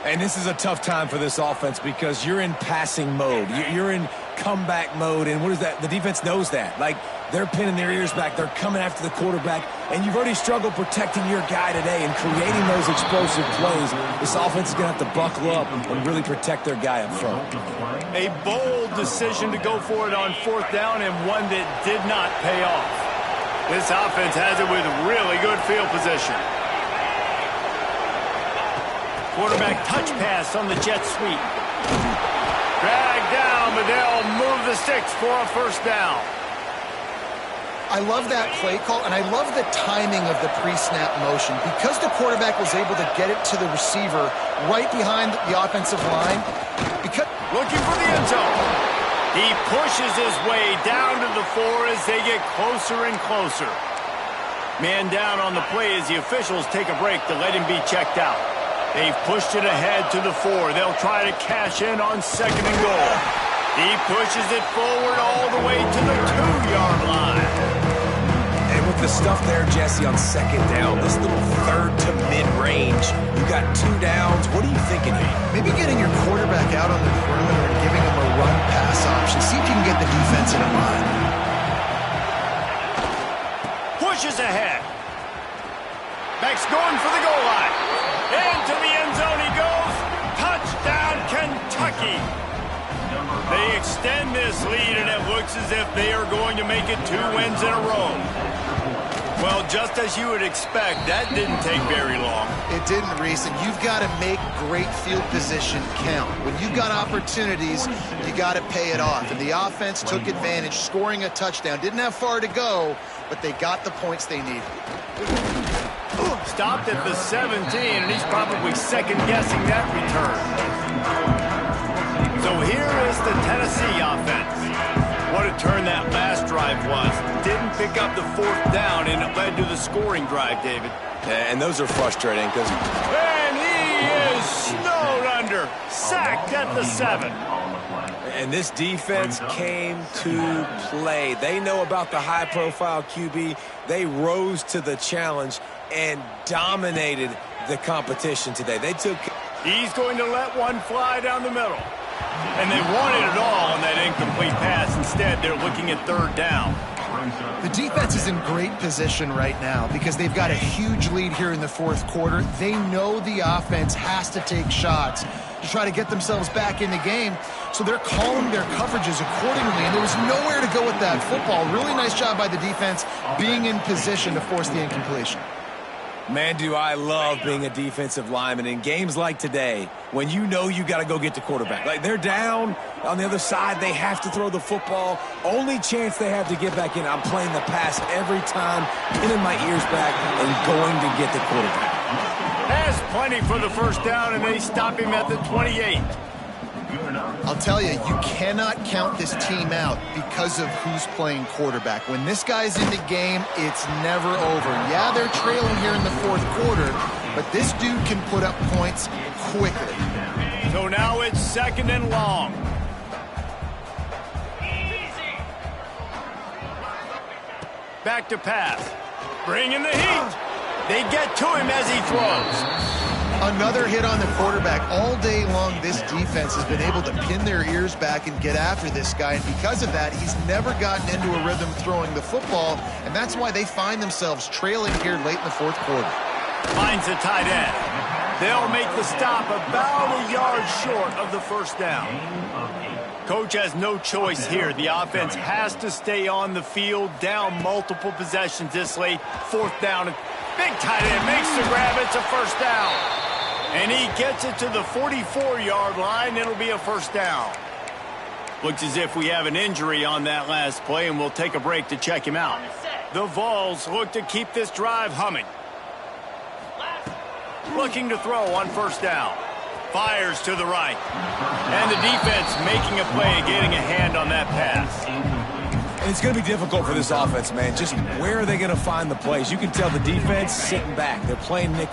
S2: And this is a tough time for this offense because you're in passing mode. You're in comeback mode, and what is that? The defense knows that. Like, they're pinning their ears back. They're coming after the quarterback, and you've already struggled protecting your guy today and creating those explosive plays. This offense is going to have to buckle up and really protect their guy up front.
S1: A bold decision to go for it on 4th down, and one that did not pay off. This offense has it with really good field position. Quarterback touch pass on the jet sweep. Dragged down, but they'll move the sticks for a 1st down.
S3: I love that play call, and I love the timing of the pre-snap motion. Because the quarterback was able to get it to the receiver right behind the offensive line.
S1: Looking for the end zone. He pushes his way down to the 4 as they get closer and closer. Man down on the play as the officials take a break to let him be checked out. They've pushed it ahead to the 4. They'll try to cash in on 2nd and goal. He pushes it forward all the way to the 2-yard line.
S2: And with the stuff there, Jesse, on 2nd down, this little 3rd to mid-range, you got 2 downs. What are you thinking here?
S3: Maybe getting your quarterback out on the perimeter and giving him a run-pass option. See if you can get the defense in a bind.
S1: Pushes ahead. Back's going for the goal line. Into the end zone he goes. Touchdown, Kentucky. They extend this lead, and it looks as if they are going to make it 2 wins in a row. Well, just as you would expect, that didn't take very long.
S3: It didn't, Reese, and you've got to make great field position count. When you've got opportunities, you got to pay it off. And the offense took advantage, scoring a touchdown. Didn't have far to go, but they got the points they needed.
S1: Stopped at the 17, and he's probably second-guessing that return. So here is the Tennessee offense. What a turn that last drive was. Didn't pick up the 4th down, and it led to the scoring drive, David.
S2: And those are frustrating because...
S1: And he is snowed under. Sacked at the 7.
S2: And this defense came to play. They know about the high-profile QB. They rose to the challenge and dominated the competition today.
S1: He's going to let one fly down the middle. And they wanted it all on that incomplete pass. Instead, they're looking at 3rd down.
S3: The defense is in great position right now because they've got a huge lead here in the 4th quarter. They know the offense has to take shots to try to get themselves back in the game. So they're calling their coverages accordingly, and there was nowhere to go with that football. Really nice job by the defense being in position to force the incompletion.
S2: Man, do I love being a defensive lineman in games like today when you know you got to go get the quarterback. Like, they're down on the other side. They have to throw the football. Only chance they have to get back in. I'm playing the pass every time, pinning my ears back and going to get the quarterback.
S1: Has plenty for the 1st down, and they stop him at the 28.
S3: I'll tell you, you cannot count this team out because of who's playing quarterback. When this guy's in the game, it's never over. Yeah, they're trailing here in the 4th quarter, but this dude can put up points quickly.
S1: So now it's 2nd and long. back to pass. Bringing the heat. They get to him as he throws.
S3: Another hit on the quarterback. All day long, this defense has been able to pin their ears back and get after this guy, and because of that, he's never gotten into a rhythm throwing the football, and that's why they find themselves trailing here late in the fourth quarter.
S1: Finds the tight end. They'll make the stop about a yard short of the first down. Coach has no choice here. The offense has to stay on the field, down multiple possessions this late. Fourth down. Big tight end makes the grab. It's a first down. And he gets it to the 44-yard line. It'll be a first down. Looks as if we have an injury on that last play, and we'll take a break to check him out. The Vols look to keep this drive humming. Looking to throw on first down. Fires to the right. And the defense making a play, getting a hand on that pass.
S2: And it's going to be difficult for this offense, man. Just where are they going to find the plays? You can tell the defense sitting back. They're playing nickel.